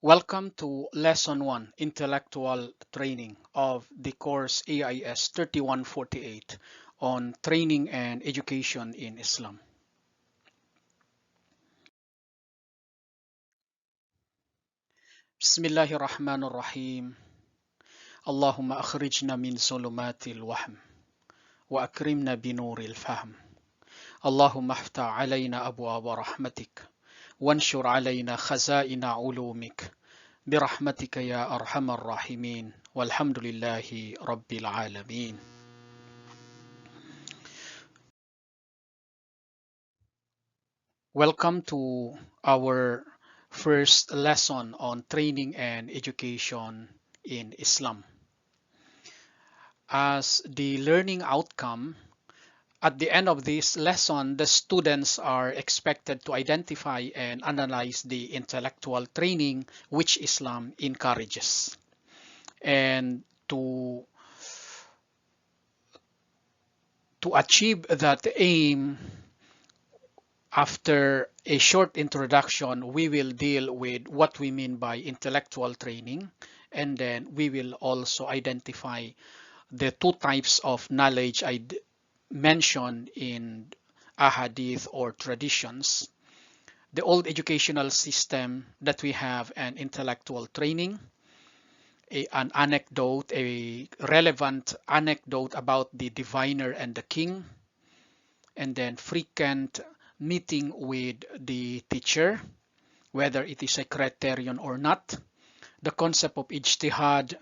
Welcome to Lesson 1, Intellectual Training of the course AIS 3148 on Training and Education in Islam. Bismillahir Rahmanir Rahim. Allahumma akhrijna min zulumatil wahm wa akrimna binuril fahm. Allahumma aftah alayna abwaaba rahmatik وانشر علينا خزائن علومك برحمتك يا أرحم الراحمين والحمد لله رب العالمين. Welcome to our first lesson on training and education in Islam. As the learning outcome, at the end of this lesson, the students are expected to identify and analyze the intellectual training which Islam encourages. And to achieve that aim, after a short introduction, we will deal with what we mean by intellectual training, and then we will also identify the two types of knowledge I mentioned in ahadith or traditions. The old educational system that we have, and intellectual training, an anecdote, a relevant anecdote about the diviner and the king, and then frequent meeting with the teacher, whether it is a criterion or not, the concept of ijtihod,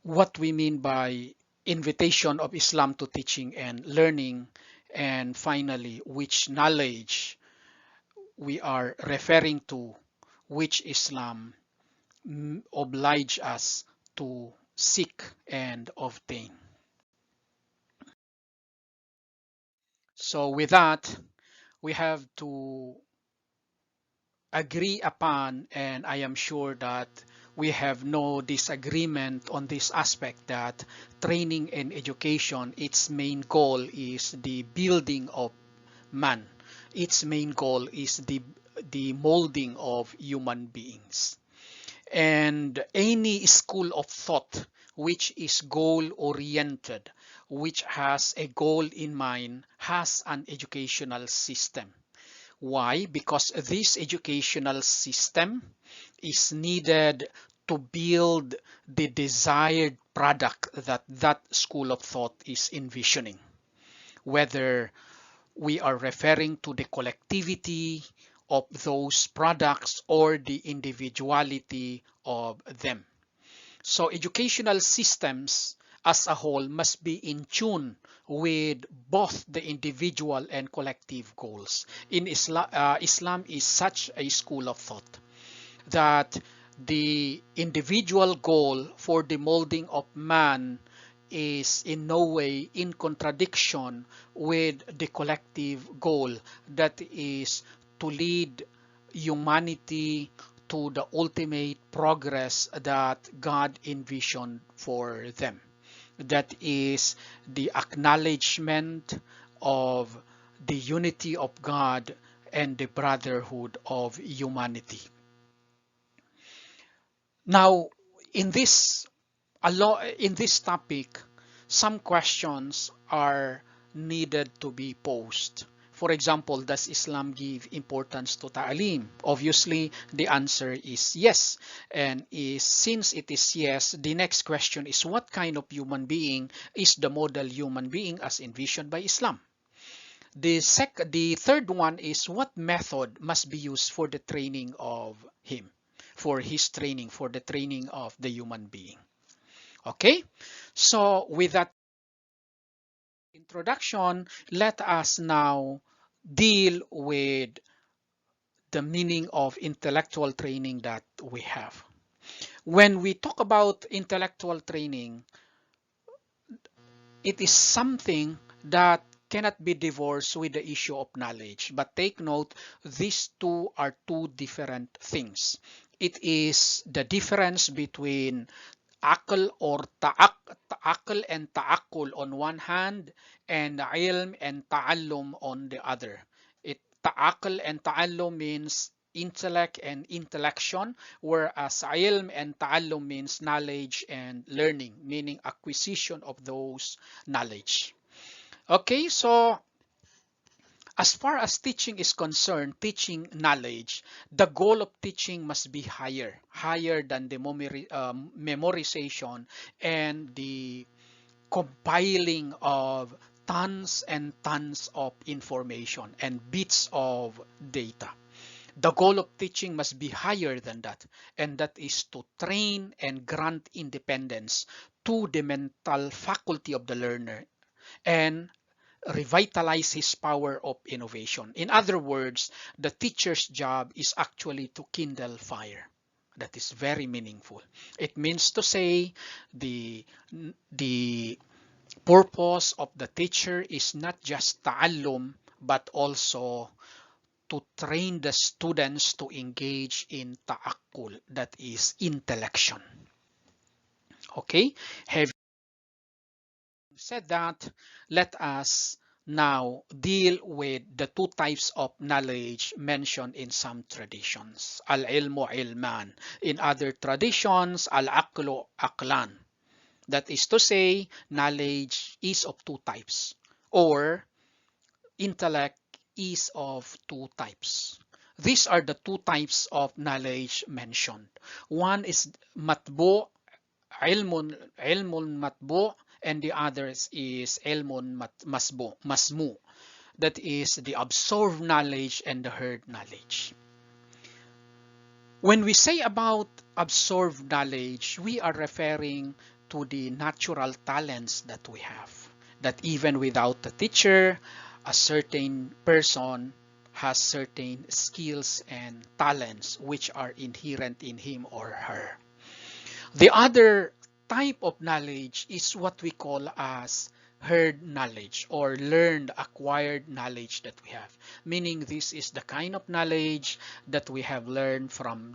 what we mean by invitation of Islam to teaching and learning, and finally, which knowledge we are referring to, which Islam oblige us to seek and obtain. So with that, we have to agree upon, and I am sure that we have no disagreement on this aspect, that training and education, its main goal is the building of man. Its main goal is the molding of human beings. And any school of thought which is goal oriented, which has a goal in mind, has an educational system. Why? Because this educational system is needed to build the desired product that that school of thought is envisioning. Whether we are referring to the collectivity of those products or the individuality of them. So educational systems as a whole must be in tune with both the individual and collective goals. In Islam, Islam is such a school of thought that the individual goal for the molding of man is in no way in contradiction with the collective goal, that is to lead humanity to the ultimate progress that God envisioned for them. That is the acknowledgement of the unity of God and the brotherhood of humanity. Now, in this topic, some questions are needed to be posed. For example, does Islam give importance to ta'lim? Obviously, the answer is yes. And since it is yes, the next question is, what kind of human being is the model human being as envisioned by Islam? The third one is, what method must be used for the training of him, for his training, for the training of the human being. Okay, so with that introduction, let us now deal with the meaning of intellectual training that we have. When we talk about intellectual training, it is something that cannot be divorced with the issue of knowledge. But take note, these two are two different things. It is the difference between akal or ta'akal and ta'akul on one hand, and ilm and ta'allum on the other. Ta'akal and ta'allum means intellect and intellection, whereas ilm and ta'allum means knowledge and learning, meaning acquisition of those knowledge. Okay, so as far as teaching is concerned, teaching knowledge, the goal of teaching must be higher than the memorization and the compiling of tons and tons of information and bits of data. The goal of teaching must be higher than that, and that is to train and grant independence to the mental faculty of the learner and revitalize his power of innovation. In other words, the teacher's job is actually to kindle fire. That is very meaningful. It means to say the purpose of the teacher is not just ta'allum, but also to train the students to engage in ta'akkul, that is intellection. Okay, having said that, let us now deal with the two types of knowledge mentioned in some traditions. Al-ilmu ilman. In other traditions, al-aqlu aqlan. That is to say, knowledge is of two types, or intellect is of two types. These are the two types of knowledge mentioned. One is matbu, ilmun matbu, and the others is ilmun masmu. That is the absorbed knowledge and the heard knowledge. When we say about absorbed knowledge, we are referring to the natural talents that we have. That even without the teacher, a certain person has certain skills and talents which are inherent in him or her. The other type of knowledge is what we call as heard knowledge or learned acquired knowledge that we have, meaning this is the kind of knowledge that we have learned from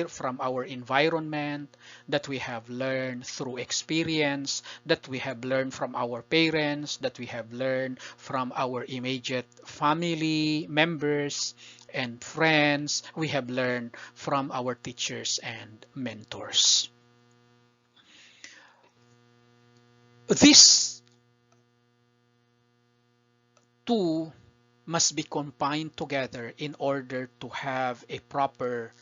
from our environment, that we have learned through experience, that we have learned from our parents, that we have learned from our immediate family members and friends, we have learned from our teachers and mentors. These two must be combined together in order to have a proper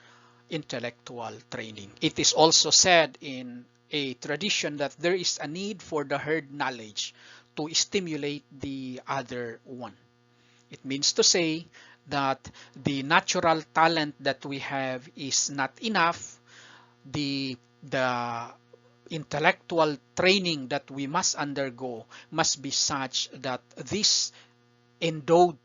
intellectual training. It is also said in a tradition that there is a need for the herd knowledge to stimulate the other one. It means to say that the natural talent that we have is not enough. The intellectual training that we must undergo must be such that these endowed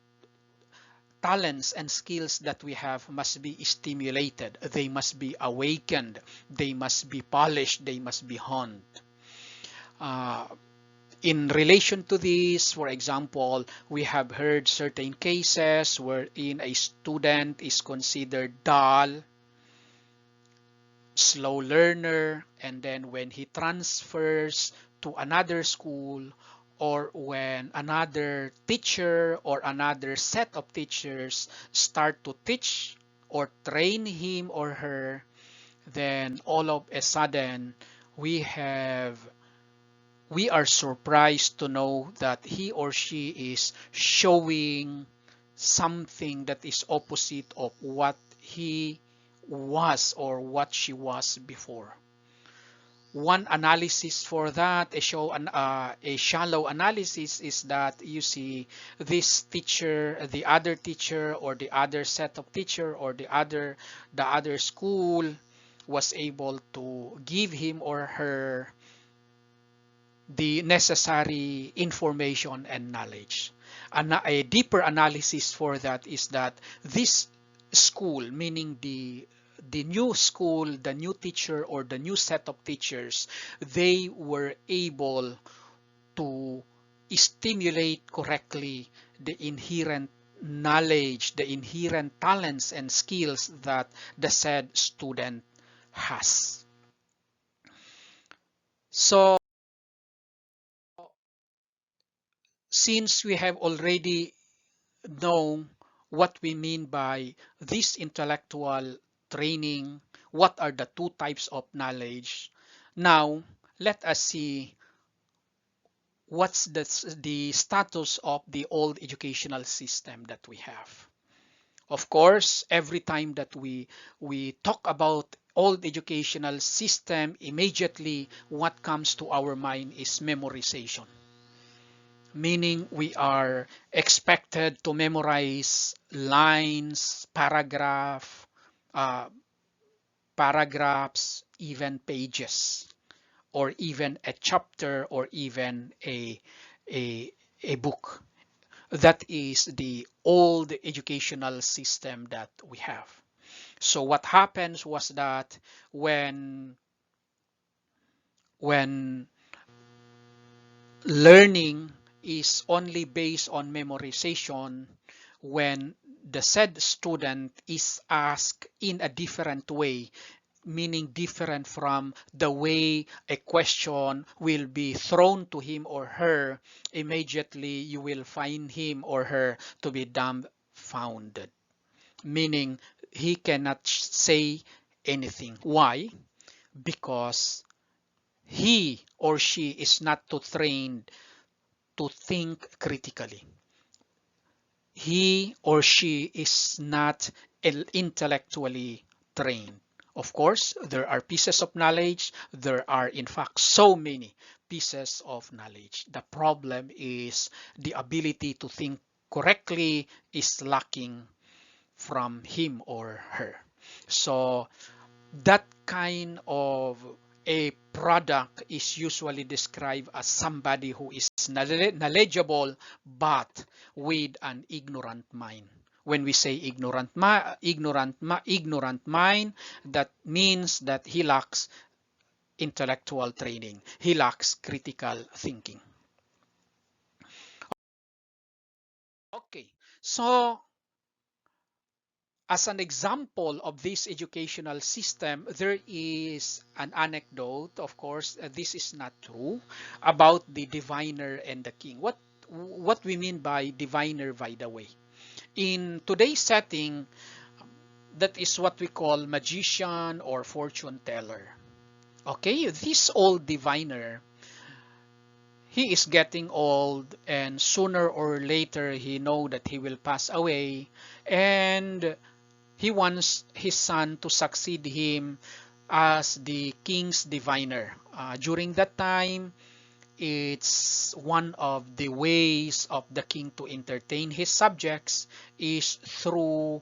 talents and skills that we have must be stimulated. They must be awakened. They must be polished. They must be honed. In relation to this, for example, we have heard certain cases wherein a student is considered dull, slow learner, and then when he transfers to another school, or when another teacher or another set of teachers start to teach or train him or her, then all of a sudden we are surprised to know that he or she is showing something that is opposite of what he was or what she was before. One analysis for that, a shallow analysis, is that you see this teacher, the other teacher, or the other set of teacher, or the other school was able to give him or her the necessary information and knowledge. A deeper analysis for that is that this school, meaning the new school, the new teacher, or the new set of teachers, they were able to stimulate correctly the inherent knowledge, the inherent talents and skills that the said student has. So since we have already known what we mean by this intellectual training, what are the two types of knowledge. Now, let us see what's the status of the old educational system that we have. Of course, every time that we talk about old educational system, immediately what comes to our mind is memorization. Meaning we are expected to memorize lines, uh, paragraphs, even pages, or even a chapter, or even a, a book. That is the old educational system that we have. So what happens was that when when learning is only based on memorization, when the said student is asked in a different way, meaning different from the way a question will be thrown to him or her, immediately you will find him or her to be dumbfounded, meaning he cannot say anything. Why? Because he or she is not too trained to think critically. He or she is not intellectually trained. Of course, there are pieces of knowledge. There are, in fact, so many pieces of knowledge. The problem is the ability to think correctly is lacking from him or her. So that kind of a product is usually described as somebody who is knowledgeable but with an ignorant mind. When we say ignorant mind, that means that he lacks intellectual training. He lacks critical thinking. Okay, so as an example of this educational system, there is an anecdote, of course, this is not true, about the diviner and the king. What we mean by diviner, by the way. In today's setting, that is what we call magician or fortune teller. Okay, this old diviner, he is getting old, and sooner or later he know that he will pass away, and he wants his son to succeed him as the king's diviner. During that time, it's one of the ways of the king to entertain his subjects is through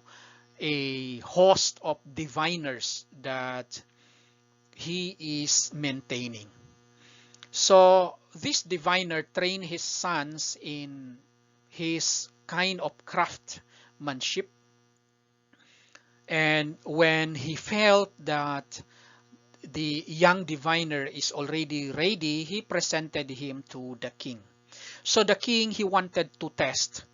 a host of diviners that he is maintaining. So this diviner trained his sons in his kind of craftsmanship, and when he felt that the young diviner is already ready, he presented him to the king. So the king, he wanted to test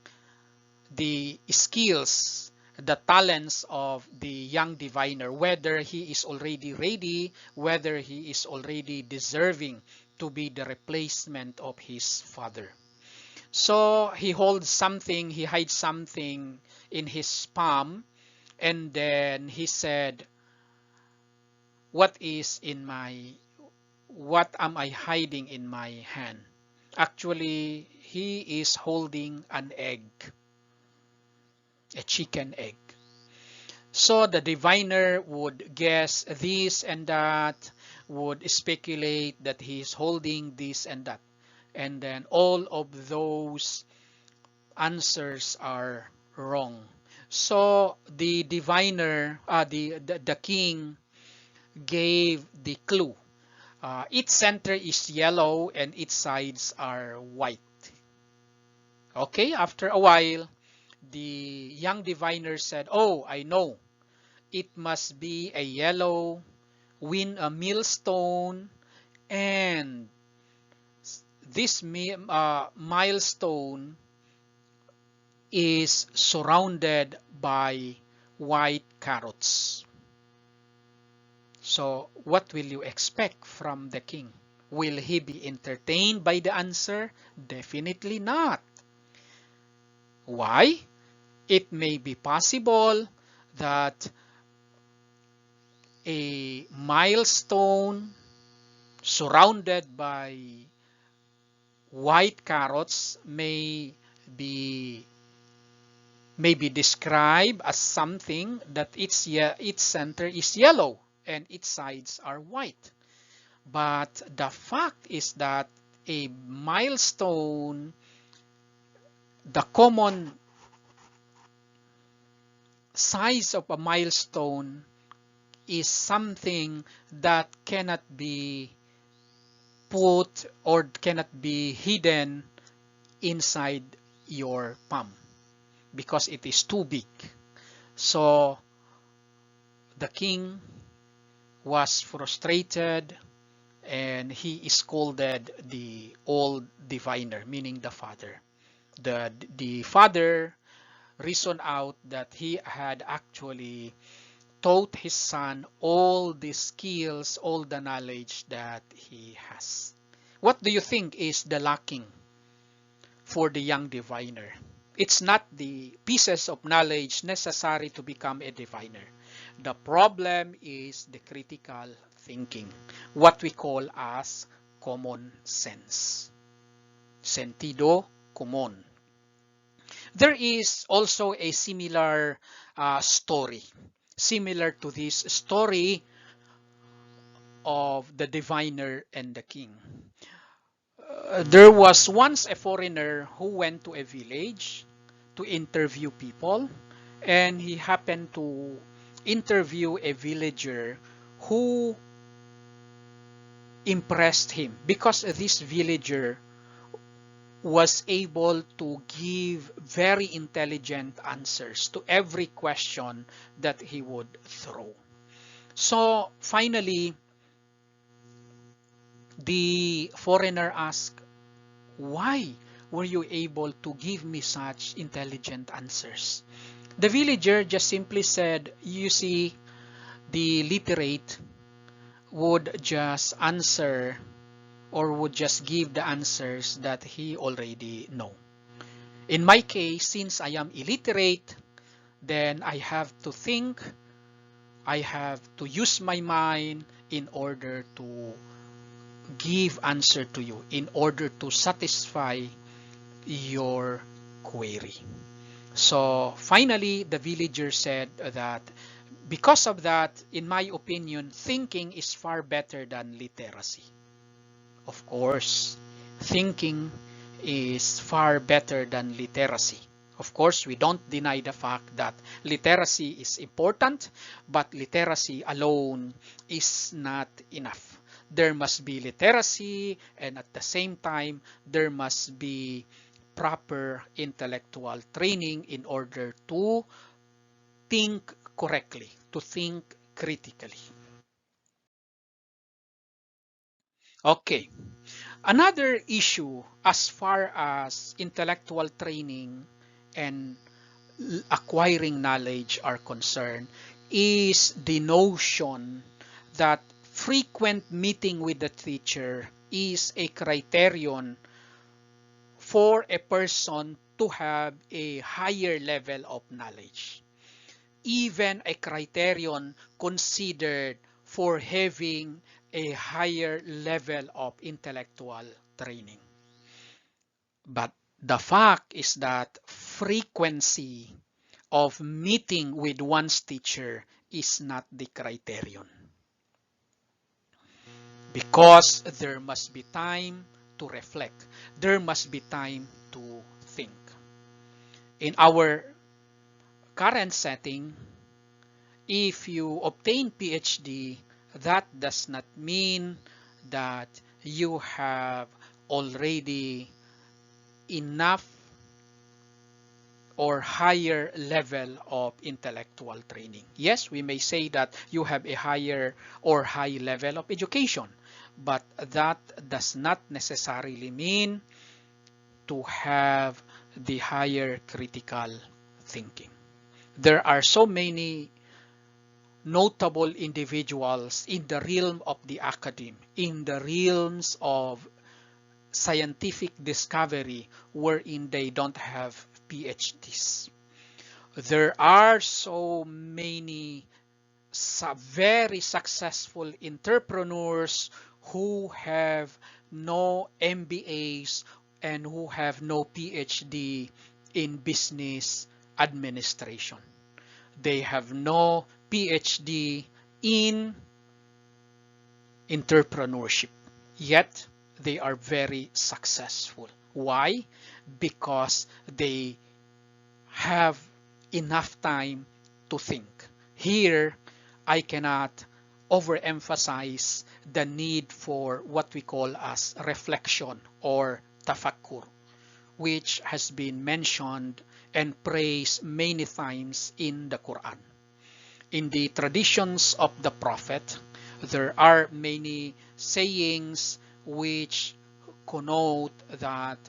the skills, the talents of the young diviner, whether he is already ready, whether he is already deserving to be the replacement of his father. So he holds something, he hides something in his palm, and then he said, what am I hiding in my hand? Actually, he is holding an egg, a chicken egg. So the diviner would guess this and that, would speculate that he is holding this and that. And then all of those answers are wrong. So the diviner, the king gave the clue. Its center is yellow and its sides are white. Okay, after a while, the young diviner said, "Oh, I know. It must be a yellow, win a millstone, and this milestone is surrounded by white carrots." So what will you expect from the king? Will he be entertained by the answer? Definitely not. Why? It may be possible that a milestone surrounded by white carrots be may be described as something that its center is yellow and its sides are white. But the fact is that a milestone, the common size of a milestone is something that cannot be put or cannot be hidden inside your palm because it is too big. So the king was frustrated and he scolded the old diviner, meaning the father. The father reasoned out that he had actually taught his son all the skills, all the knowledge that he has. What do you think is the lacking for the young diviner? It's not the pieces of knowledge necessary to become a diviner. The problem is the critical thinking, what we call as common sense. Sentido común. There is also a similar story, similar to this story of the diviner and the king. There was once a foreigner who went to a village to interview people, and he happened to interview a villager who impressed him because this villager was able to give very intelligent answers to every question that he would throw. So finally, the foreigner asked, "Why were you able to give me such intelligent answers?" The villager just simply said, "You see, the literate would just answer or would just give the answers that he already know. In my case, since I am illiterate, then I have to think, I have to use my mind in order to give answer to you, in order to satisfy your query." So finally, the villager said that because of that, in my opinion, thinking is far better than literacy. Of course, thinking is far better than literacy. Of course, we don't deny the fact that literacy is important, but literacy alone is not enough. There must be literacy, and at the same time, there must be proper intellectual training in order to think correctly, to think critically. Okay. Another issue as far as intellectual training and acquiring knowledge are concerned is the notion that frequent meeting with the teacher is a criterion for a person to have a higher level of knowledge, even a criterion considered for having a higher level of intellectual training. But the fact is that frequency of meeting with one's teacher is not the criterion, because there must be time to reflect. There must be time to think. In our current setting, if you obtain PhD, that does not mean that you have already enough or higher level of intellectual training. Yes, we may say that you have a higher or high level of education, but that does not necessarily mean to have the higher critical thinking. There are so many notable individuals in the realm of the academe, in the realms of scientific discovery, wherein they don't have PhDs. There are so many very successful entrepreneurs who have no MBAs and who have no PhD in business administration. They have no PhD in entrepreneurship, yet they are very successful. Why? Because they have enough time to think. Here, I cannot overemphasize the need for what we call as reflection or tafakkur, which has been mentioned and praised many times in the Quran. In the traditions of the Prophet, there are many sayings which connote that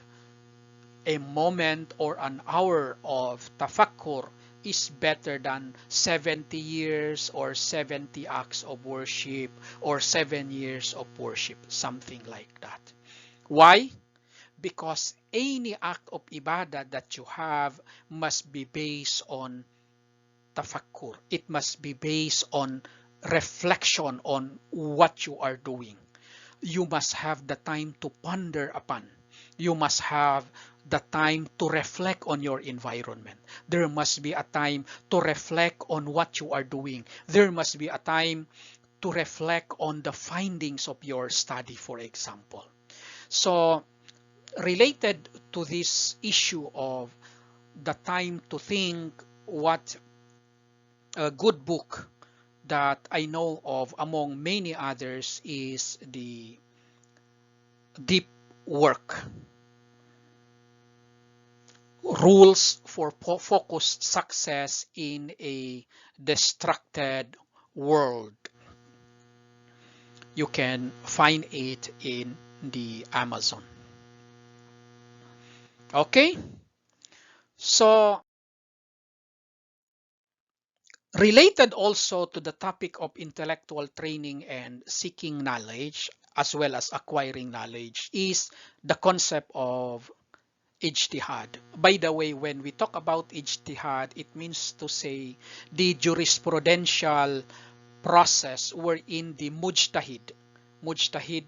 a moment or an hour of tafakkur is better than 70 years or 70 acts of worship or 7 years of worship, something like that. Why? Because any act of ibadah that you have must be based on tafakkur. It must be based on reflection on what you are doing. You must have the time to ponder upon. You must have the time to reflect on your environment. There must be a time to reflect on what you are doing. There must be a time to reflect on the findings of your study, for example. So, related to this issue of the time to think, what a good book that I know of among many others is the Deep Work, Rules for Focused Success in a Distracted World. You can find it in the Amazon. Okay, so related also to the topic of intellectual training and seeking knowledge as well as acquiring knowledge is the concept of ijtihad. By the way, when we talk about ijtihad, it means to say the jurisprudential process wherein the mujtahid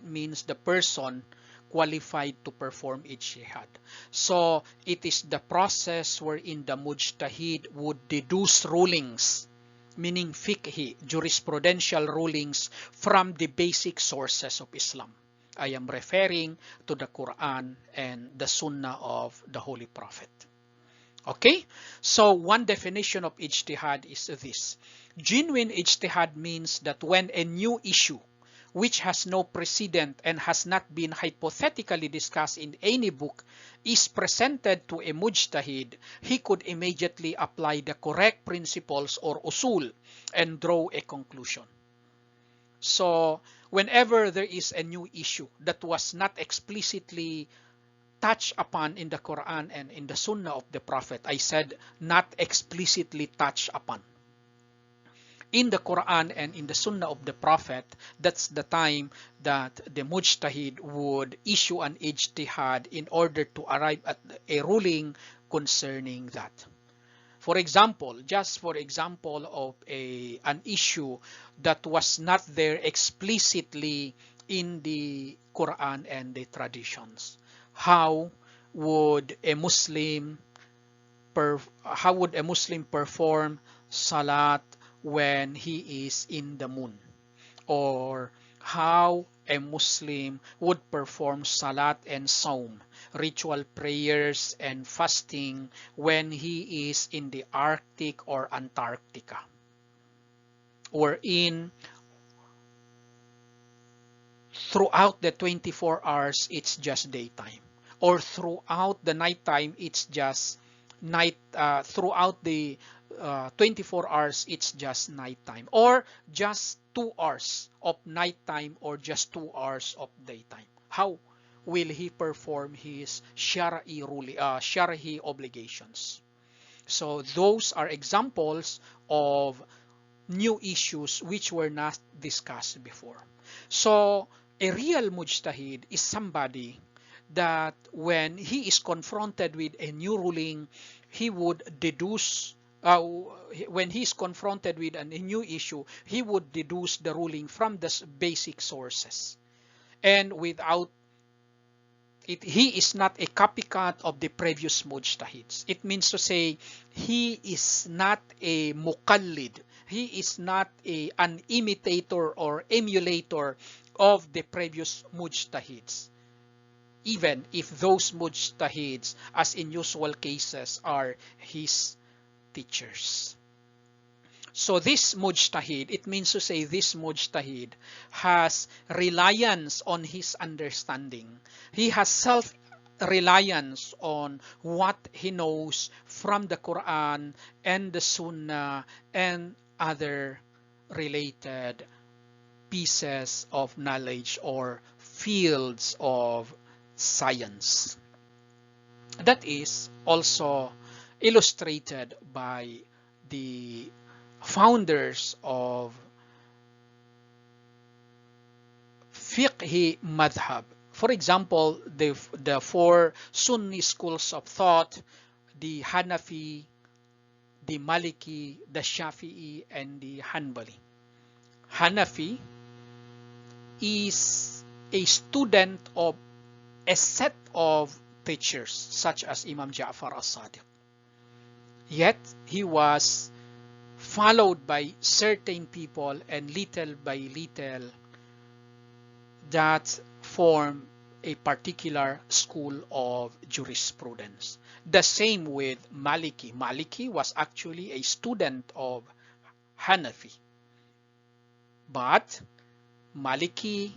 means the person qualified to perform ijtihad. So it is the process wherein the mujtahid would deduce rulings, meaning fiqhi, jurisprudential rulings from the basic sources of Islam. I am referring to the Quran and the Sunnah of the Holy Prophet. Okay, so one definition of ijtihad is this. Genuine ijtihad means that when a new issue which has no precedent and has not been hypothetically discussed in any book is presented to a mujtahid, he could immediately apply the correct principles or usul and draw a conclusion. So whenever there is a new issue that was not explicitly touched upon in the Quran and in the Sunnah of the Prophet, I said not explicitly touched upon. In the Quran and in the Sunnah of the Prophet, that's the time that the mujtahid would issue an ijtihad in order to arrive at a ruling concerning that. For example, just for example of an issue that was not there explicitly in the Quran and the traditions. How would a Muslim perform salat when he is in the moon? Or how a Muslim would perform salat and saum, ritual prayers and fasting when he is in the Arctic or Antarctica, or in throughout the 24 hours it's just daytime, or throughout the nighttime it's just night, throughout the 24 hours it's just nighttime, or just 2 hours of nighttime or just 2 hours of daytime. How will he perform his Shari'i obligations? So those are examples of new issues which were not discussed before. So a real mujtahid is somebody that when he is confronted with a new ruling, he would deduce when he's confronted with a new issue, he would deduce the ruling from the basic sources. And without it, he is not a copycat of the previous mujtahids. It means to say he is not a muqallid. He is not an imitator or emulator of the previous mujtahids, even if those mujtahids, as in usual cases, are his teachers. So this mujtahid, it means to say this mujtahid has reliance on his understanding. He has self-reliance on what he knows from the Quran and the Sunnah and other related pieces of knowledge or fields of science. That is also illustrated by the founders of fiqh madhab. For example, the four Sunni schools of thought, the Hanafi, the Maliki, the Shafi'i, and the Hanbali. Hanafi is a student of a set of teachers such as Imam Ja'far as-Sadiq. Yet he was followed by certain people, and little by little that form a particular school of jurisprudence. The same with Maliki. Maliki was actually a student of Hanafi, but Maliki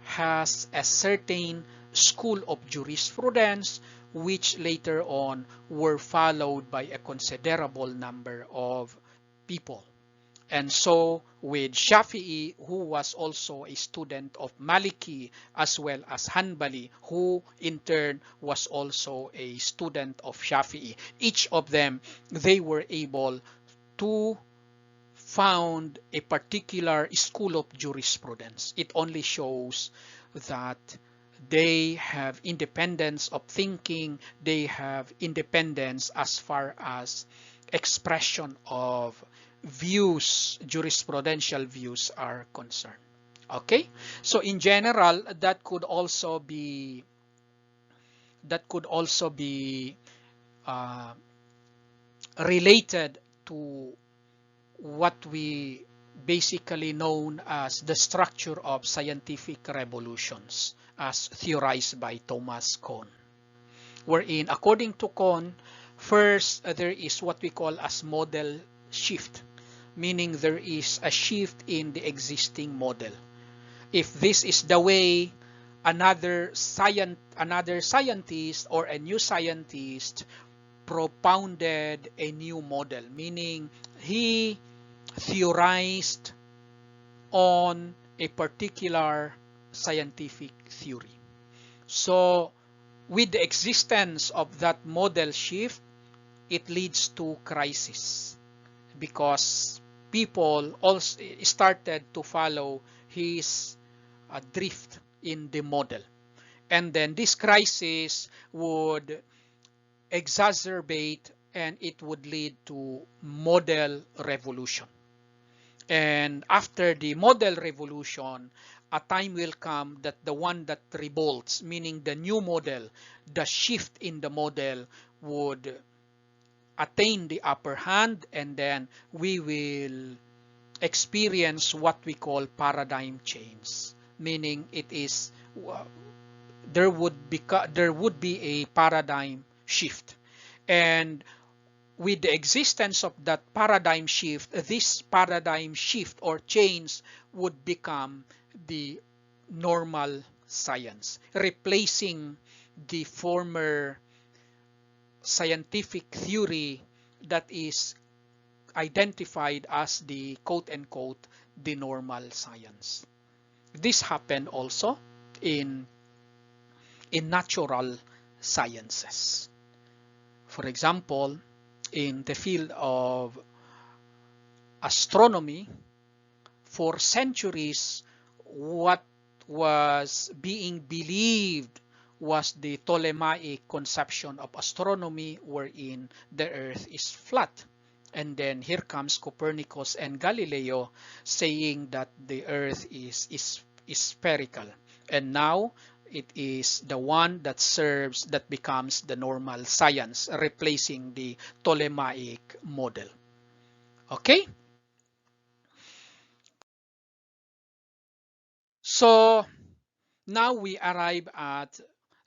has a certain school of jurisprudence which later on were followed by a considerable number of people. And so with Shafi'i, who was also a student of Maliki, as well as Hanbali, who in turn was also a student of Shafi'i. Each of them, they were able to found a particular school of jurisprudence. It only shows that they have independence of thinking, they have independence as far as expression of views, jurisprudential views are concerned. Okay, so in general, that could also be related to what we basically known as the structure of scientific revolutions as theorized by Thomas Kuhn, wherein according to Kuhn, first there is what we call as model shift, meaning there is a shift in the existing model. If this is the way, another scientist or a new scientist propounded a new model, meaning he theorized on a particular scientific theory. So with the existence of that model shift, it leads to crisis because people also started to follow his drift in the model. And then this crisis would exacerbate and it would lead to model revolution. And after the model revolution, a time will come that the one that revolts, meaning the new model, the shift in the model would attain the upper hand, and then we will experience what we call paradigm change, meaning it is there would be a paradigm shift. And with the existence of that paradigm shift, this paradigm shift or change would become the normal science, replacing the former scientific theory that is identified as the quote-unquote the normal science. This happened also in natural sciences. For example, in the field of astronomy, for centuries, what was being believed was the Ptolemaic conception of astronomy, wherein the earth is flat. And then here comes Copernicus and Galileo saying that the earth is spherical. And now it is the one that becomes the normal science, replacing the Ptolemaic model. Okay? So now we arrive at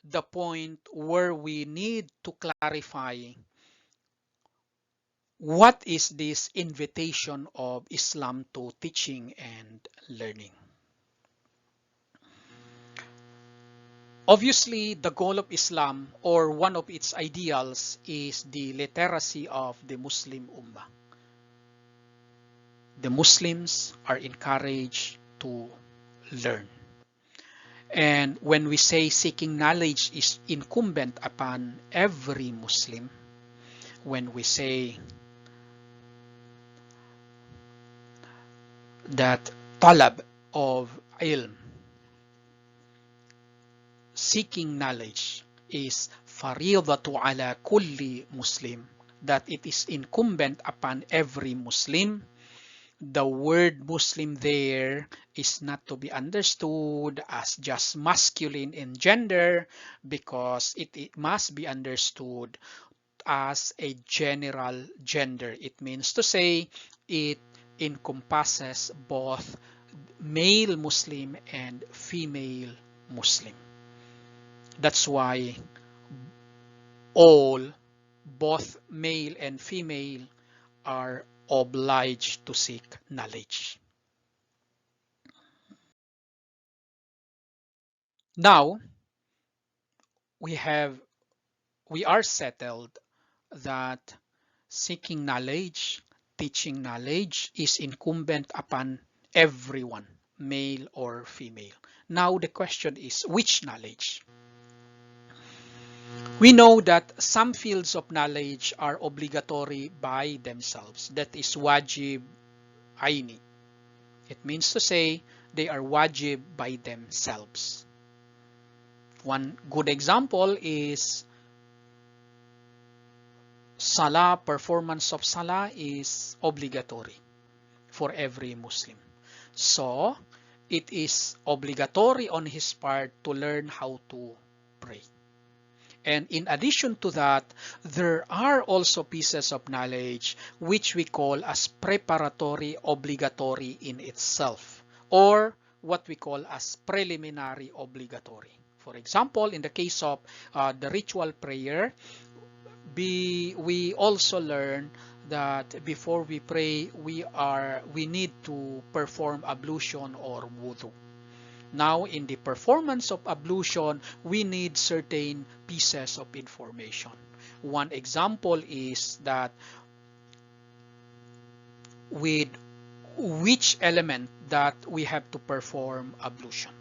the point where we need to clarify what is this invitation of Islam to teaching and learning. Obviously, the goal of Islam, or one of its ideals, is the literacy of the Muslim Ummah. The Muslims are encouraged to learn. And when we say seeking knowledge is incumbent upon every Muslim, when we say that talab of ilm, seeking knowledge, is fariyadatu ala kulli Muslim, that it is incumbent upon every Muslim. The word Muslim there is not to be understood as just masculine in gender, because it must be understood as a general gender. It means to say it encompasses both male Muslim and female Muslim. That's why all, both male and female, are obliged to seek knowledge. Now we are settled that seeking knowledge, teaching knowledge is incumbent upon everyone, male or female. Now the question is, which knowledge? We know that some fields of knowledge are obligatory by themselves. That is wajib aini. It means to say they are wajib by themselves. One good example is Salah. Performance of Salah is obligatory for every Muslim. So it is obligatory on his part to learn how to pray. And in addition to that, there are also pieces of knowledge which we call as preparatory obligatory in itself, or what we call as preliminary obligatory. For example, in the case of the ritual prayer, we also learn that before we pray, we need to perform ablution or wudu. Now, in the performance of ablution, we need certain pieces of information. One example is that with which element that we have to perform ablution.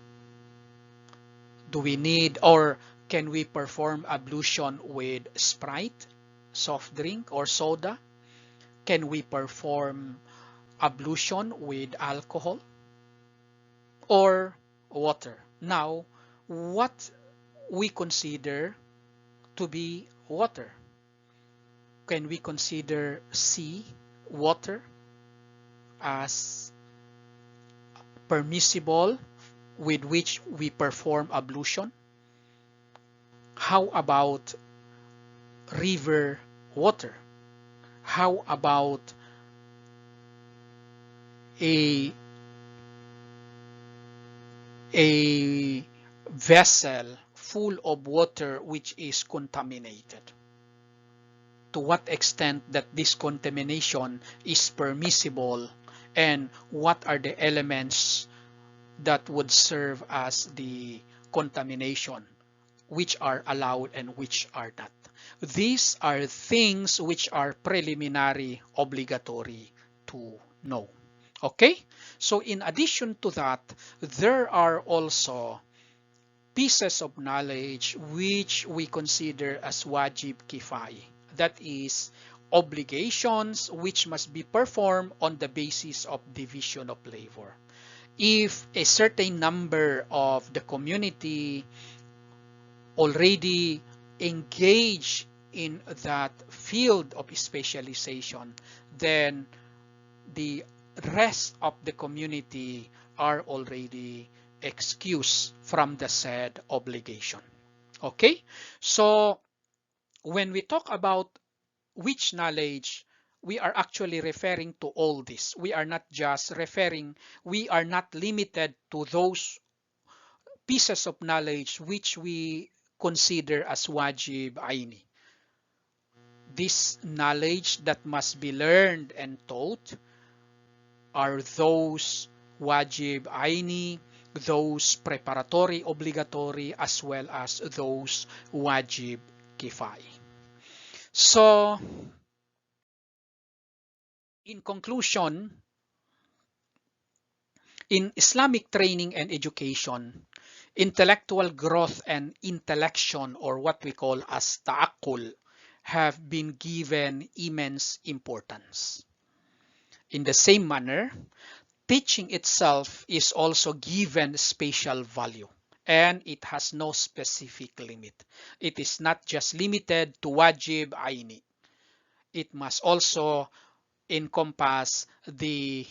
Do we need, or can we perform ablution with Sprite, soft drink, or soda? Can we perform ablution with alcohol or water? Now, what we consider to be water? Can we consider sea water as permissible with which we perform ablution? How about river water? How about a vessel full of water which is contaminated? To what extent that this contamination is permissible, and what are the elements that would serve as the contamination, which are allowed and which are not? These are things which are preliminary obligatory to know. Okay? So in addition to that, there are also pieces of knowledge which we consider as wajib kifai. That is, obligations which must be performed on the basis of division of labor. If a certain number of the community already engaged in that field of specialization, then the rest of the community are already excused from the said obligation. Okay, so when we talk about which knowledge, we are actually referring to all this. We are not just referring, we are not limited to those pieces of knowledge which we consider as wajib aini. This knowledge that must be learned and taught are those wajib aini, those preparatory obligatory, as well as those wajib kifai. So in conclusion, in Islamic training and education, intellectual growth and intellection, or what we call as ta'akul, have been given immense importance. In the same manner, teaching itself is also given special value, and it has no specific limit. It is not just limited to wajib aini. It must also encompass the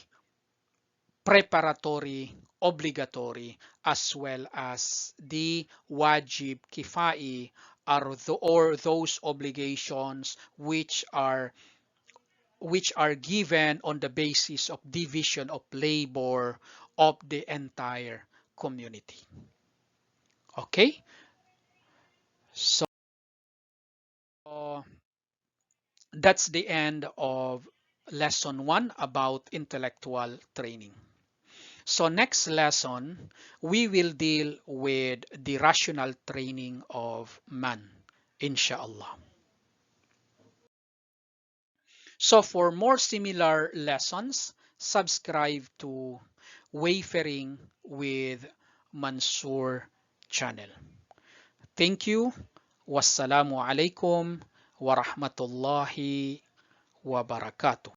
preparatory, obligatory, as well as the wajib kifai, or those obligations which are given on the basis of division of labor of the entire community. Okay, so that's the end of lesson 1 about intellectual training. So next lesson, we will deal with the rational training of man, inshallah. So for more similar lessons, subscribe to Wayfaring with Mansoor channel. Thank you. Wassalamu alaikum wa rahmatullahi wa barakatuh.